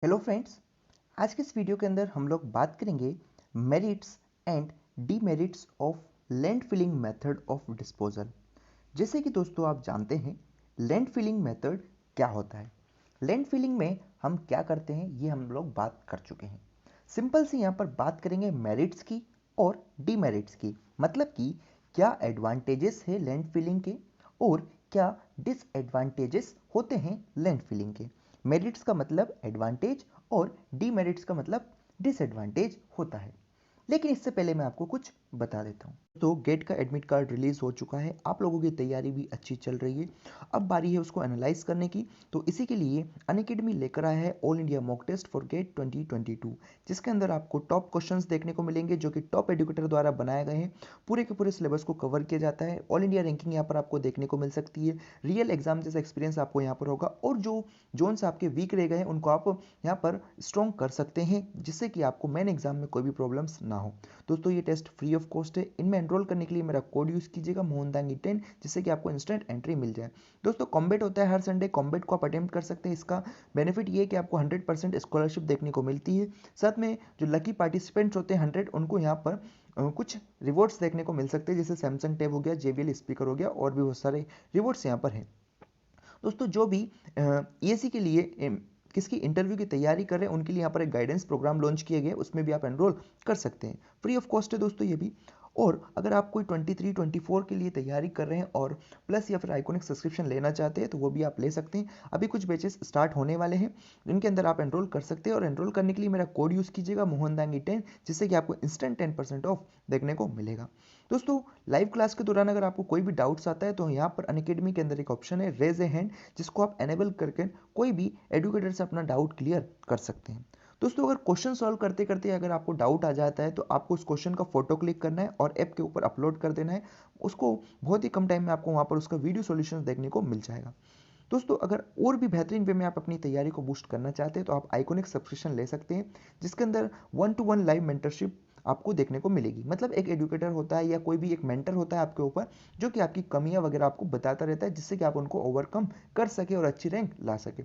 Hello friends. आज के इस वीडियो के अंदर हम लोग बात करेंगे merits and demerits of land filling method of disposal. जैसे कि दोस्तों आप जानते हैं लैंड फिलिंग मेथड क्या होता है। लैंड फिलिंग में हम क्या करते हैं ये हम लोग बात कर चुके हैं। सिंपल सी यहाँ पर बात करेंगे मेरिट्स की और डीमेरिट्स की, मतलब कि क्या एडवांटेजेस है लैंड फिलिंग के और क्या डिसएडवांटेजेस होते हैं लैंड फिलिंग के। मेरिट्स का मतलब एडवांटेज और डीमेरिट्स का मतलब डिसएडवांटेज होता है। लेकिन इससे पहले मैं आपको कुछ बता देता हूँ। तो गेट का एडमिट कार्ड रिलीज हो चुका है, आप लोगों की तैयारी भी अच्छी चल रही है। अब बारी है उसको एनालाइज करने की। तो इसी के लिए अनअकैडमी लेकर आया है all India mock test for GATE 2022, जिसके अंदर आपको टॉप क्वेश्चंस देखने को मिलेंगे जो कि टॉप एजुकेटर द्वारा बनाए गए हैं। पूरे के पूरे सिलेबस को कवर किया जाता है। ऑल इंडिया रैंकिंग यहाँ पर आपको देखने को मिल सकती है। रियल एग्जाम जैसा एक्सपीरियंस आपको यहाँ पर होगा और जो जोन्स आपके वीक रह गए हैं उनको आप यहाँ पर स्ट्रॉन्ग कर सकते हैं, जिससे कि आपको मेन एग्जाम में कोई भी प्रॉब्लम्स ना हो। दोस्तों ये टेस्ट फ्री ऑफ कॉस्ट है। इनमें एनरोल करने के लिए मेरा कोड यूज़ कीजिएगा मोहनदांगी 10, जिससे कि आपको इंस्टेंट एंट्री मिल जाए। दोस्तों कॉम्बेट होता है हर संडे, कॉम्बेट को आप अटेम्प्ट कर सकते हैं। इसका बेनिफिट ये है कि आपको 100% स्कॉलरशिप देखने को मिलती है। साथ में जो लकी पार्टिसिपेंट्स होते हैं 100, उनको यहाँ पर कुछ रिवॉर्ड्स देखने को मिल सकते हैं, जैसे सैमसंग टैब हो गया, JBL स्पीकर हो गया और भी बहुत सारे रिवॉर्ड्स यहाँ पर हैं। दोस्तों जो भी EAC के लिए किसकी इंटरव्यू की तैयारी कर रहे हैं उनके लिए यहाँ पर एक गाइडेंस प्रोग्राम लॉन्च किए गए, उसमें भी आप एनरोल कर सकते हैं। फ्री ऑफ कॉस्ट है दोस्तों ये भी। और अगर आप कोई 23-24 के लिए तैयारी कर रहे हैं और प्लस या फिर आइकॉनिक सब्सक्रिप्शन लेना चाहते हैं तो वो भी आप ले सकते हैं। अभी कुछ बैचेस स्टार्ट होने वाले हैं जिनके अंदर आप एनरोल कर सकते हैं, और एनरोल करने के लिए मेरा कोड यूज़ कीजिएगा मोहनदांगी 10, जिससे कि आपको इंस्टेंट 10% ऑफ देखने को मिलेगा। दोस्तों लाइव क्लास के दौरान अगर आपको कोई भी डाउट्स आता है तो यहाँ पर अनअकैडमी के अंदर एक ऑप्शन है रेज ए हैंड, जिसको आप एनेबल करके कोई भी एडुकेटर से अपना डाउट क्लियर कर सकते हैं। दोस्तों अगर क्वेश्चन सॉल्व करते करते अगर आपको डाउट आ जाता है तो आपको उस क्वेश्चन का फोटो क्लिक करना है और ऐप के ऊपर अपलोड कर देना है। उसको बहुत ही कम टाइम में आपको वहाँ पर उसका वीडियो सॉल्यूशन देखने को मिल जाएगा। दोस्तों अगर और भी बेहतरीन वे में आप अपनी तैयारी को बूस्ट करना चाहते हैं तो आप आइकॉनिक सब्सक्रिप्शन ले सकते हैं, जिसके अंदर 1-to-1 लाइव मेंटरशिप आपको देखने को मिलेगी। मतलब एक एजुकेटर होता है या कोई भी एक मेंटर होता है आपके ऊपर, जो कि आपकी कमियां वगैरह आपको बताता रहता है, जिससे कि आप उनको ओवरकम कर सके और अच्छी रैंक ला सके।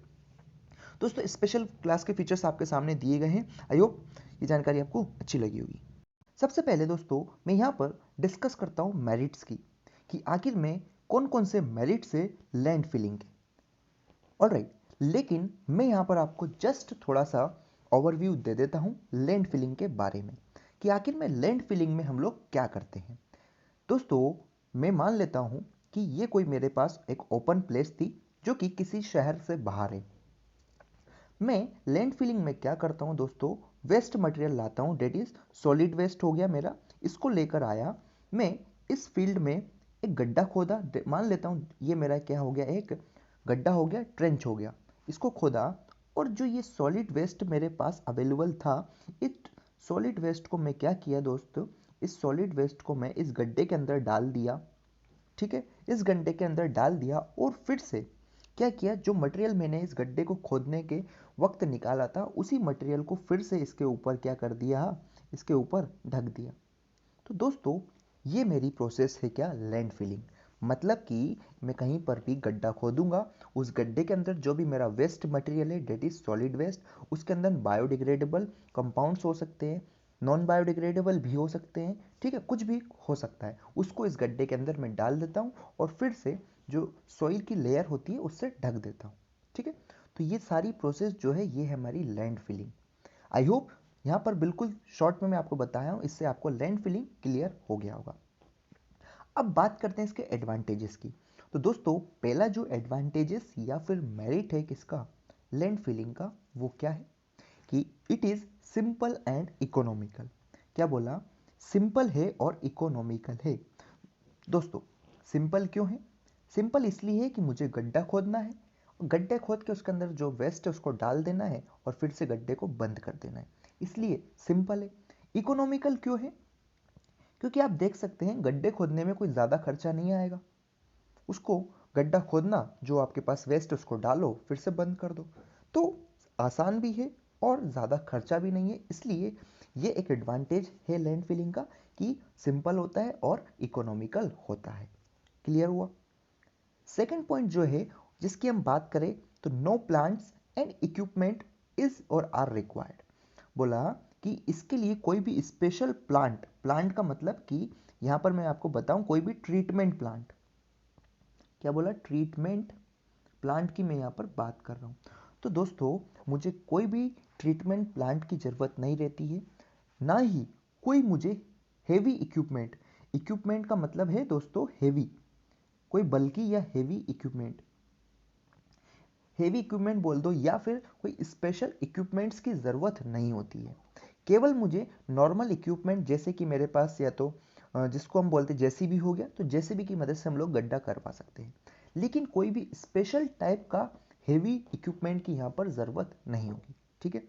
दोस्तों स्पेशल क्लास के फीचर्स आपके सामने दिए गए हैं। आई होप ये जानकारी आपको अच्छी लगी होगी। सबसे पहले दोस्तों मैं यहाँ पर डिस्कस करता हूँ मेरिट्स की, कि आखिर में कौन कौन से मेरिट्स है लैंड फिलिंग के। ऑलराइट, लेकिन मैं यहाँ पर आपको जस्ट थोड़ा सा ओवरव्यू दे देता हूँ लैंड फिलिंग के बारे में, कि आखिर में लैंड फिलिंग में हम लोग क्या करते हैं। दोस्तों मैं मान लेता हूँ कि ये कोई मेरे पास एक ओपन प्लेस थी जो कि किसी शहर से बाहर है। मैं लैंड फिलिंग में क्या करता हूँ दोस्तों, वेस्ट मटेरियल लाता हूँ, डेट इज सॉलिड वेस्ट हो गया मेरा। इसको लेकर आया मैं इस फील्ड में, एक गड्ढा खोदा, मान लेता हूँ ये मेरा क्या हो गया, एक गड्ढा हो गया, ट्रेंच हो गया। इसको खोदा और जो ये सॉलिड वेस्ट मेरे पास अवेलेबल था, इस सॉलिड वेस्ट को मैं क्या किया दोस्तों, इस सॉलिड वेस्ट को मैं इस गड्ढे के अंदर डाल दिया। ठीक है, इस गड्ढे के अंदर डाल दिया और फिर से क्या किया, जो मटेरियल मैंने इस गड्ढे को खोदने के वक्त निकाला था उसी मटेरियल को फिर से इसके ऊपर क्या कर दिया, इसके ऊपर ढक दिया। तो दोस्तों ये मेरी प्रोसेस है क्या, लैंड फिलिंग। मतलब कि मैं कहीं पर भी गड्ढा खोदूंगा, उस गड्ढे के अंदर जो भी मेरा वेस्ट मटेरियल है डेट इज सॉलिड वेस्ट, उसके अंदर बायोडिग्रेडेबल कंपाउंड्स हो सकते हैं, नॉन बायोडिग्रेडेबल भी हो सकते हैं, ठीक है, कुछ भी हो सकता है, उसको इस गड्ढे के अंदर मैं डाल देता हूँ और फिर से जो सॉइल की लेयर होती है उससे ढक देता हूँ। ठीक है, तो ये सारी प्रोसेस जो है ये है हमारी लैंड फिलिंग। आई होप यहाँ पर बिल्कुल शॉर्ट में मैं आपको बताया हूँ, इससे आपको लैंड फिलिंग क्लियर हो गया होगा। अब बात करते हैं इसके एडवांटेजेस की। तो दोस्तों पहला जो एडवांटेजेस या फिर मेरिट है किसका, लैंड फिलिंग का, वो क्या है कि it is simple and economical. क्या बोला, सिंपल है और इकोनॉमिकल है। दोस्तों सिंपल क्यों है, सिंपल इसलिए है कि मुझे गड्ढा खोदना है, गड्ढे खोद के उसके अंदर जो वेस्ट है उसको डाल देना है और फिर से गड्ढे को बंद कर देना है, इसलिए सिंपल है। इकोनॉमिकल क्यों है, क्योंकि आप देख सकते हैं गड्ढे खोदने में कोई ज़्यादा खर्चा नहीं आएगा। उसको गड्ढा खोदना, जो आपके पास वेस्ट है उसको डालो फिर से बंद कर दो, तो आसान भी है और ज़्यादा खर्चा भी नहीं है, इसलिए ये एक एडवांटेज है लैंड फिलिंग का, कि सिंपल होता है और इकोनॉमिकल होता है। क्लियर हुआ। सेकंड पॉइंट जो है जिसकी हम बात करें, तो know plants and equipment is और आर रिक्वायर्ड। बोला कि इसके लिए कोई भी स्पेशल प्लांट, प्लांट का मतलब कि यहां पर मैं आपको बताऊं कोई भी ट्रीटमेंट प्लांट, क्या बोला, ट्रीटमेंट प्लांट की मैं यहां पर बात कर रहा हूं। तो दोस्तों मुझे कोई भी ट्रीटमेंट प्लांट की ज़रूरत नहीं रहती है, ना ही कोई मुझे हेवी इक्विपमेंट, इक्विपमेंट का मतलब है दोस्तों हेवी, कोई बल्कि या हेवी इक्विपमेंट, हेवी इक्विपमेंट बोल दो, या फिर कोई स्पेशल इक्विपमेंट्स की ज़रूरत नहीं होती है। केवल मुझे नॉर्मल इक्विपमेंट, जैसे कि मेरे पास या तो जिसको हम बोलते हैं जेसीबी हो गया, तो जेसीबी की मदद से हम लोग गड्ढा करवा सकते हैं, लेकिन कोई भी स्पेशल टाइप का हेवी इक्विपमेंट की यहाँ पर ज़रूरत नहीं होगी। ठीक है,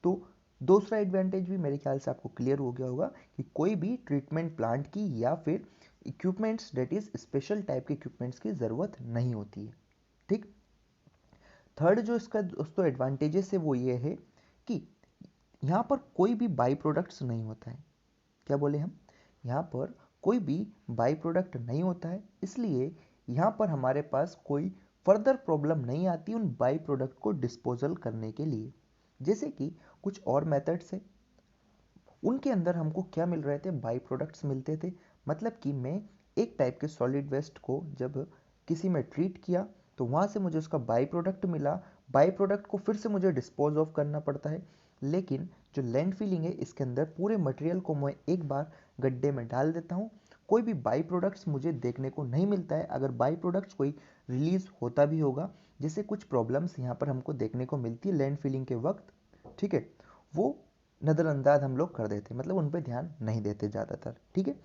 तो दूसरा एडवांटेज भी मेरे ख्याल से आपको क्लियर हो गया होगा कि कोई भी ट्रीटमेंट प्लांट की या फिर equipments, that is special type के इक्विपमेंट्स की ज़रूरत नहीं होती है। ठीक, थर्ड जो इसका दोस्तों एडवांटेजेस है वो ये है कि यहाँ पर कोई भी बाई प्रोडक्ट्स नहीं होता है। क्या बोले हम, यहाँ पर कोई भी बाई प्रोडक्ट नहीं होता है, इसलिए यहाँ पर हमारे पास कोई फर्दर प्रॉब्लम नहीं आती उन बाई प्रोडक्ट को डिस्पोजल करने के लिए। जैसे कि कुछ और मेथड्स है, उनके अंदर हमको क्या मिल रहे थे, बाई प्रोडक्ट्स मिलते थे। मतलब कि मैं एक टाइप के सॉलिड वेस्ट को जब किसी में ट्रीट किया तो वहाँ से मुझे उसका बाई प्रोडक्ट मिला, बाई प्रोडक्ट को फिर से मुझे डिस्पोज ऑफ करना पड़ता है। लेकिन जो लैंड फिलिंग है, इसके अंदर पूरे मटेरियल को मैं एक बार गड्ढे में डाल देता हूँ, कोई भी बाई प्रोडक्ट्स मुझे देखने को नहीं मिलता है। अगर बाई प्रोडक्ट्स कोई रिलीज होता भी होगा, जैसे कुछ प्रॉब्लम्स यहाँ पर हमको देखने को मिलती है लैंड फिलिंग के वक्त, ठीक है, वो नज़रअंदाज हम लोग कर देते, मतलब उन पर ध्यान नहीं देते ज़्यादातर। ठीक है,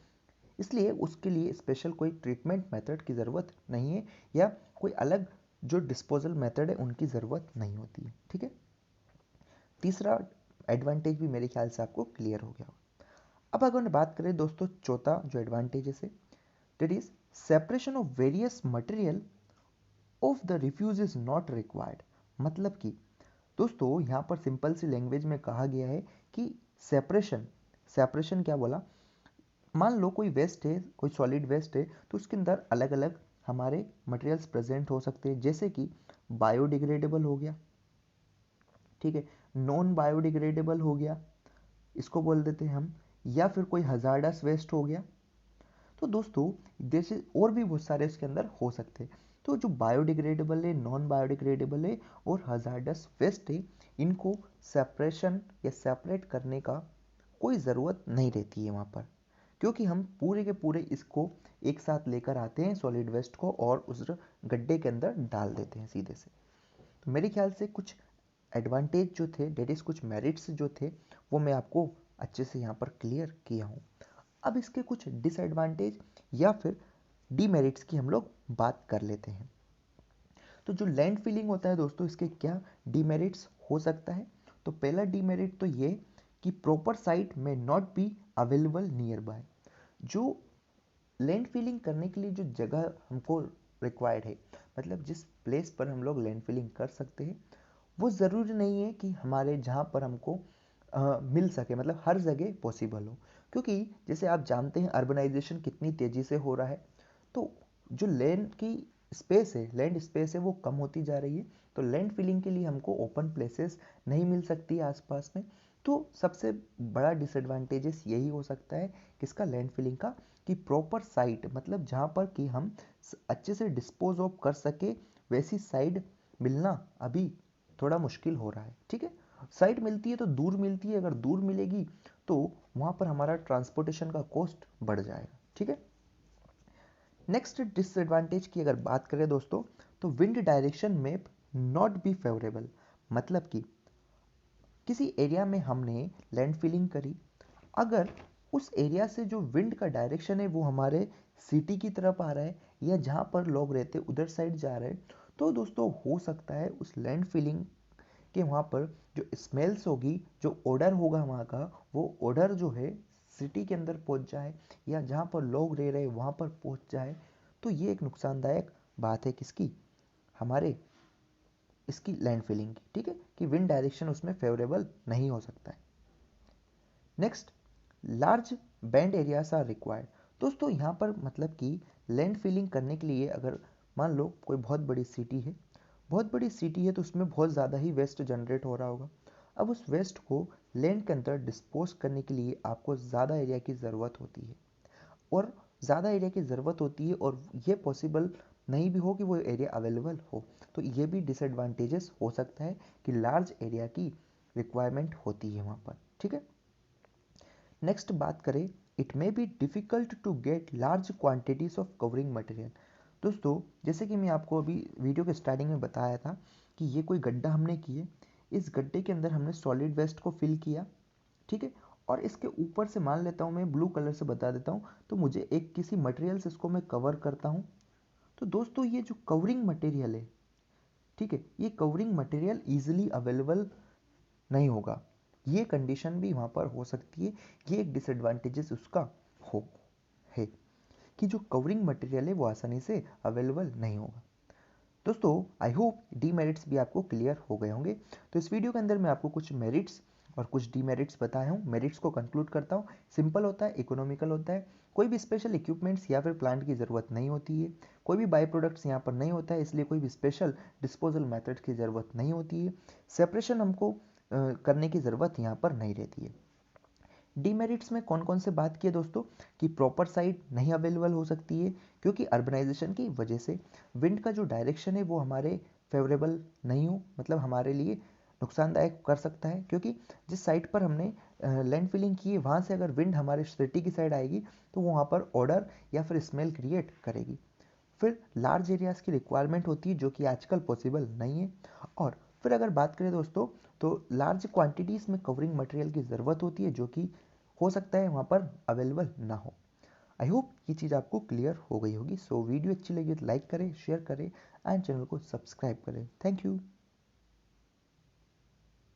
इसलिए उसके लिए स्पेशल कोई ट्रीटमेंट मेथड की ज़रूरत नहीं है, या कोई अलग जो डिस्पोजल मेथड है उनकी ज़रूरत नहीं होती है। ठीक है, तीसरा एडवांटेज भी मेरे ख्याल से आपको क्लियर हो गया। अब अगर हम बात करें दोस्तों चौथा जो एडवांटेज है, that is separation of various material of the refuse is not required. मतलब कि दोस्तों यहाँ पर सिंपल सी लैंग्वेज में कहा गया है कि सेपरेशन, सेपरेशन क्या बोला, मान लो कोई वेस्ट है, कोई सॉलिड वेस्ट है, तो उसके अंदर अलग अलग हमारे मटेरियल्स प्रेजेंट हो सकते हैं, जैसे कि बायोडिग्रेडेबल हो गया, ठीक है, नॉन बायोडिग्रेडेबल हो गया, इसको बोल देते हैं हम, या फिर कोई हजार्डस वेस्ट हो गया। तो दोस्तों जैसे और भी बहुत सारे इसके अंदर हो सकते हैं। तो जो बायोडिग्रेडेबल है, नॉन बायोडिग्रेडेबल है और हजार्डस वेस्ट है, इनको सेपरेशन या सेपरेट करने का कोई ज़रूरत नहीं रहती है वहाँ पर, क्योंकि हम पूरे के पूरे इसको एक साथ लेकर आते हैं सॉलिड वेस्ट को और उस गड्ढे के अंदर डाल देते हैं सीधे से। तो मेरे ख्याल से कुछ एडवांटेज जो थे, डेट इज कुछ मेरिट्स जो थे, वो मैं आपको अच्छे से यहाँ पर क्लियर किया हूँ। अब इसके कुछ डिसएडवांटेज या फिर डीमेरिट्स की हम लोग बात कर लेते हैं। तो जो लैंड फिलिंग होता है दोस्तों, इसके क्या डीमेरिट्स हो सकता है। तो पहला डीमेरिट तो ये कि प्रॉपर साइट में not be available near by. जो लैंड फिलिंग करने के लिए जो जगह हमको रिक्वायर्ड है, मतलब जिस प्लेस पर हम लोग लैंड फिलिंग कर सकते हैं, वो ज़रूरी नहीं है कि हमारे जहाँ पर हमको मिल सके, मतलब हर जगह पॉसिबल हो। क्योंकि जैसे आप जानते हैं अर्बनाइजेशन कितनी तेज़ी से हो रहा है, तो जो लैंड की स्पेस है, लैंड स्पेस है, वो कम होती जा रही है। तो लैंड फिलिंग के लिए हमको ओपन प्लेसेस नहीं मिल सकती है आसपास में। तो सबसे बड़ा डिसएडवांटेजेस यही हो सकता है किसका, लैंड फिलिंग का, कि प्रॉपर साइट, मतलब जहाँ पर कि हम अच्छे से डिस्पोज ऑफ कर सके, वैसी साइड मिलना अभी थोड़ा मुश्किल हो रहा है। ठीक है, साइट मिलती है तो दूर मिलती है, अगर दूर मिलेगी तो वहाँ पर हमारा ट्रांसपोर्टेशन का कॉस्ट बढ़ जाएगा। ठीक है, नेक्स्ट डिसएडवांटेज की अगर बात करें दोस्तों, तो विंड डायरेक्शन में नॉट बी फेवरेबल। मतलब कि किसी एरिया में हमने लैंड फिलिंग करी, अगर उस एरिया से जो विंड का डायरेक्शन है वो हमारे सिटी की तरफ आ रहा है, या जहाँ पर लोग रहते हैं उधर साइड जा रहे हैं, तो दोस्तों हो सकता है उस लैंड फिलिंग के वहाँ पर जो स्मेल्स होगी, जो ओडर होगा वहाँ का, वो ओडर जो है सिटी के अंदर पहुँच जाए, या जहाँ पर लोग रह रहे हैं वहाँ पर पहुँच जाए। तो ये एक नुकसानदायक बात है किसकी, हमारे इसकी लैंड फिलिंग की। ठीक है, कि विंड डायरेक्शन उसमें फेवरेबल नहीं हो सकता है। Next, large band areas are required. दोस्तों यहाँ पर मतलब कि लैंड फिलिंग करने के लिए अगर मान लो कोई बहुत बड़ी सिटी है, बहुत बड़ी सिटी है तो उसमें बहुत ज़्यादा ही वेस्ट जनरेट हो रहा होगा। अब उस वेस्ट को लैंड के अंदर डिस्पोज करने के लिए आपको ज़्यादा एरिया की ज़रूरत होती है, और ज़्यादा एरिया की ज़रूरत होती है और ये पॉसिबल नहीं भी हो कि वो एरिया अवेलेबल हो। तो ये भी डिसएडवांटेजेस हो सकता है कि लार्ज एरिया की रिक्वायरमेंट होती है वहाँ पर। ठीक है, नेक्स्ट बात करें, it may be difficult to get large quantities of covering material. दोस्तों, जैसे कि मैं आपको अभी वीडियो के स्टार्टिंग में बताया था कि ये कोई गड्ढा हमने किए, इस गड्ढे के अंदर हमने सॉलिड वेस्ट को फिल किया। ठीक है, और इसके ऊपर से मान लेता हूँ, मैं ब्लू कलर से बता देता हूँ, तो मुझे एक किसी मटेरियल से इसको मैं कवर करता हूँ। तो दोस्तों, ये जो कवरिंग मटेरियल है, ठीक है, ये कवरिंग मटेरियल ईजिली अवेलेबल नहीं होगा। ये कंडीशन भी वहाँ पर हो सकती है। ये एक डिसएडवांटेजेस उसका हो है कि जो कवरिंग मटेरियल है वो आसानी से अवेलेबल नहीं होगा। दोस्तों, आई होप डीमेरिट्स भी आपको क्लियर हो गए होंगे। तो इस वीडियो के अंदर मैं आपको कुछ मेरिट्स और कुछ डीमेरिट्स बताया हूँ। मेरिट्स को कंक्लूड करता हूँ। सिंपल होता है, इकोनॉमिकल होता है, कोई भी स्पेशल इक्विपमेंट्स या फिर प्लांट की ज़रूरत नहीं होती है, कोई भी बाई प्रोडक्ट्स यहाँ पर नहीं होता है, इसलिए कोई भी स्पेशल डिस्पोजल मेथड की ज़रूरत नहीं होती है। सेपरेशन हमको करने की ज़रूरत यहाँ पर नहीं रहती है। डीमेरिट्स में कौन कौन से बात किए दोस्तों, कि प्रॉपर साइट नहीं अवेलेबल हो सकती है क्योंकि अर्बनाइजेशन की वजह से विंड का जो डायरेक्शन है वो हमारे फेवरेबल नहीं हो, मतलब हमारे लिए नुकसानदायक कर सकता है, क्योंकि जिस साइट पर हमने लैंड फिलिंग की है वहाँ से अगर विंड हमारे सिटी की साइड आएगी तो वहाँ पर ऑडर या फिर स्मेल क्रिएट करेगी। फिर लार्ज एरियाज़ की रिक्वायरमेंट होती है जो कि आजकल पॉसिबल नहीं है। और फिर अगर बात करें दोस्तों, तो लार्ज क्वांटिटीज़ में कवरिंग मटेरियल की ज़रूरत होती है जो कि हो सकता है वहाँ पर अवेलेबल ना हो। आई होप ये चीज़ आपको क्लियर हो गई होगी। सो वीडियो अच्छी लगी तो लाइक करें, शेयर करें एंड चैनल को सब्सक्राइब करें। Thank you.